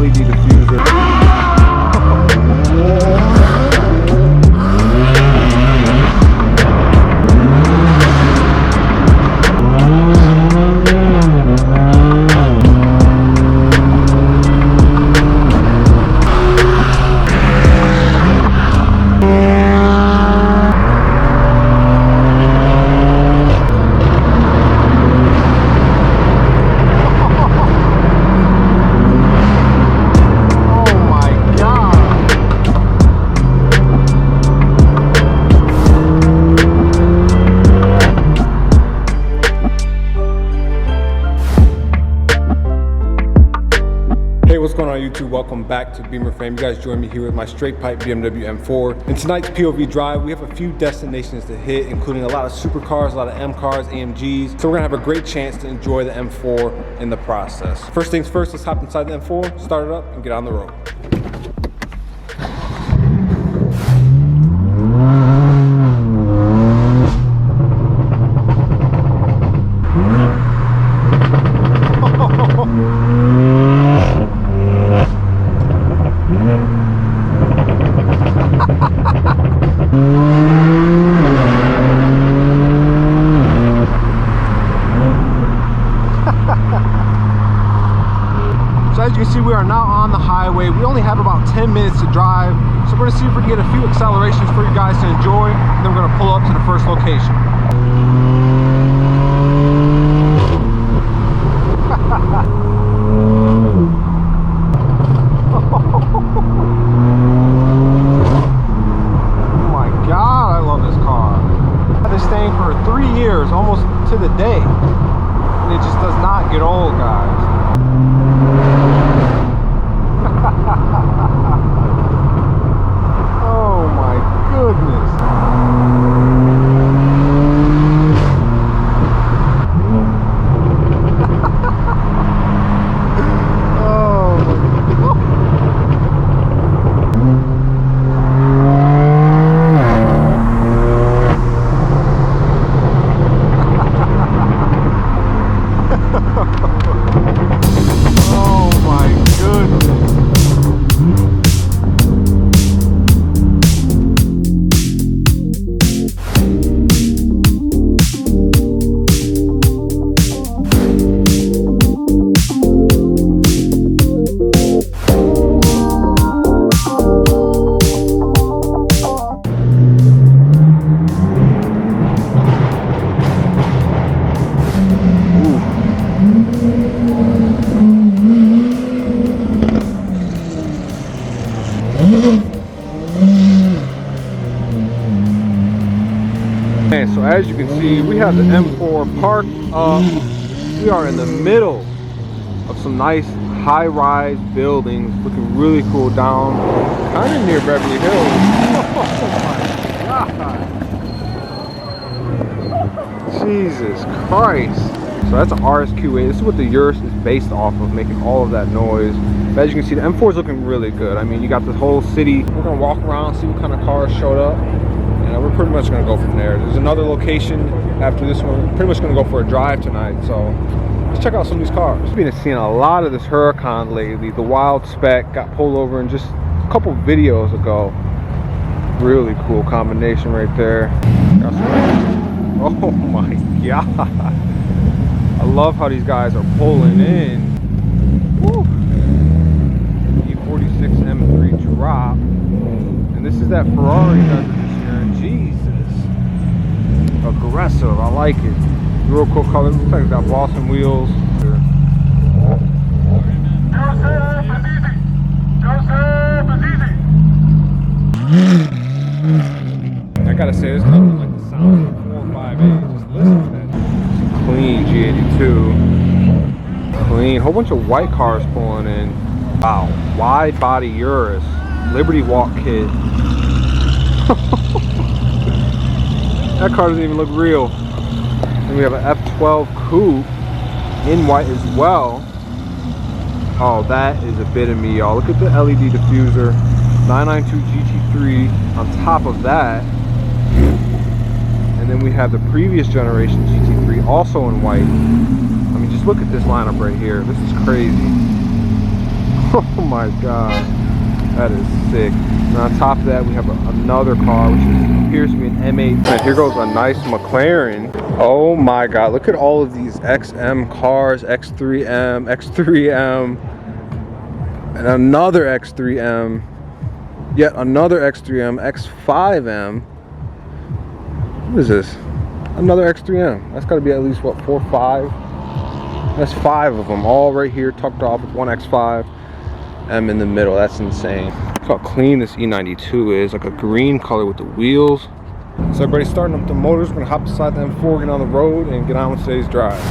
LED diffuser. What's going on YouTube? Welcome back to Beemer Fam. You guys join me here with my straight pipe BMW M4. In tonight's POV drive, we have a few destinations to hit, including a lot of supercars, a lot of M cars, AMGs. So we're gonna have a great chance to enjoy the M4 in the process. First things first, let's hop inside the M4, start it up, and get on the road. So as you can see, we are now on the highway. We only have about 10 minutes to drive. So we're gonna see if we can get a few accelerations for you guys to enjoy. And then we're gonna pull up to the first location. Oh my God, I love this car. I've had this thing for 3 years, almost to the day. And it just does not get old, guys. Oh my goodness. So as you can see, we have the M4 parked up. We are in the middle of some nice high-rise buildings, looking really cool down, kind of near Beverly Hills. Oh my God! Jesus Christ! So that's an RSQ8. This is what the Urus is based off of, making all of that noise. But as you can see, the M4 is looking really good. I mean, you got this whole city. We're gonna walk around, see what kind of cars showed up. And we're pretty much going to go from there. There's another location after this one. We're pretty much going to go for a drive tonight. So let's check out some of these cars. I've been seeing a lot of this Huracan lately. The Wild Spec got pulled over in just a couple videos ago. Really cool combination right there. Oh my God. I love how these guys are pulling in. Woo. E46 M3 drop. And this is that Ferrari that Jesus, aggressive. I like it. Real cool color. Looks like it's got Boston wheels. I gotta say, this car is like the sound of a 458. Just listen to that. Clean G82. Clean. Whole bunch of white cars pulling in. Wow. Wide body Urus. Liberty Walk kit. That car doesn't even look real. And we have an F12 coupe in white as well. Oh, that is a bit of me, y'all. Look at the LED diffuser. 992 GT3 on top of that. And then we have the previous generation GT3 also in white. I mean, just look at this lineup right here. This is crazy. Oh my god, that is sick. And on top of that, we have another car, which appears to be an M8. And here goes a nice McLaren. Oh my god, look at all of these XM cars, X3M, X3M, and another X3M, yet another X3M, X5M. What is this? Another X3M. That's got to be at least, what, 4 or 5? That's 5 of them, all right here, tucked off with one X5M in the middle. That's insane. Look how clean this E92 is, like a green color with the wheels. So everybody's starting up the motors. We're gonna hop inside the M4, get on the road, and get on with today's drive.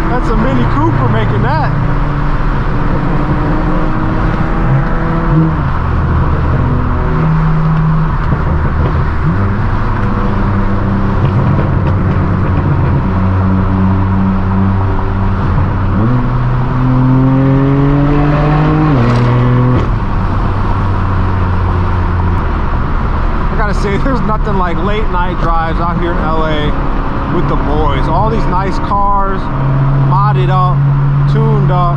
That's a Mini Cooper making that. I gotta say, there's nothing like late night drives out here in LA with the boys. All these nice cars, modded up, tuned up.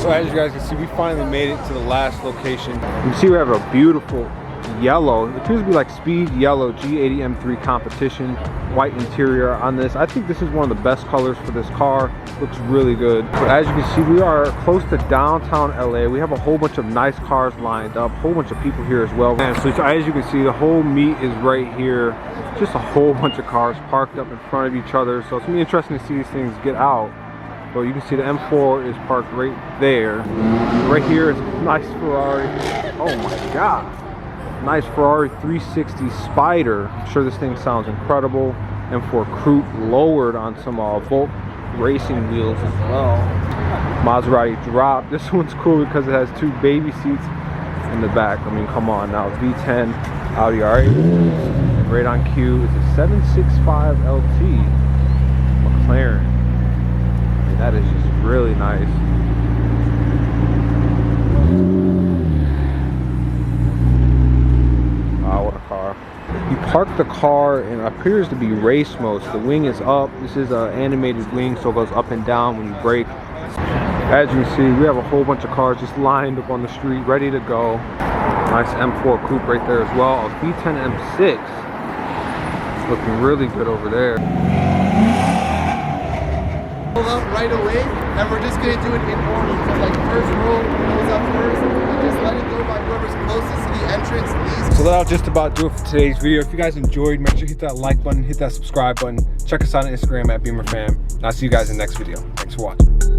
As you guys can see, we finally made it to the last location. You can see we have a beautiful yellow. It appears to be like speed yellow G80 M3 competition, white interior on this. I think this is one of the best colors for this car. Looks really good. But as you can see, we are close to downtown LA. We have a whole bunch of nice cars lined up, a whole bunch of people here as well. And so as you can see, the whole meet is right here. Just a whole bunch of cars parked up in front of each other. So it's gonna be interesting to see these things get out. So you can see the M4 is parked right there. Right here is a nice Ferrari. Oh my God. Nice Ferrari 360 Spider. I'm sure this thing sounds incredible. M4 Coupe lowered on some Volt racing wheels as well. Maserati drop. This one's cool because it has 2 baby seats in the back. I mean, come on now. V10 Audi R8. Right on cue is a 765 LT McLaren. That is just really nice. Wow, what a car. You park the car and it appears to be race mode. The wing is up. This is an animated wing, so it goes up and down when you brake. As you can see, we have a whole bunch of cars just lined up on the street, ready to go. Nice M4 Coupe right there as well. A V10 M6. Looking really good over there. Up right away, and we're just gonna do it in order. So like first row goes up first, and just let it go by whoever's closest to the entrance least. So that'll just about do it for today's video. If you guys enjoyed, make sure you hit that like button, hit that subscribe button. Check us out on Instagram at Beemer Fam. And I'll see you guys in the next video. Thanks for watching.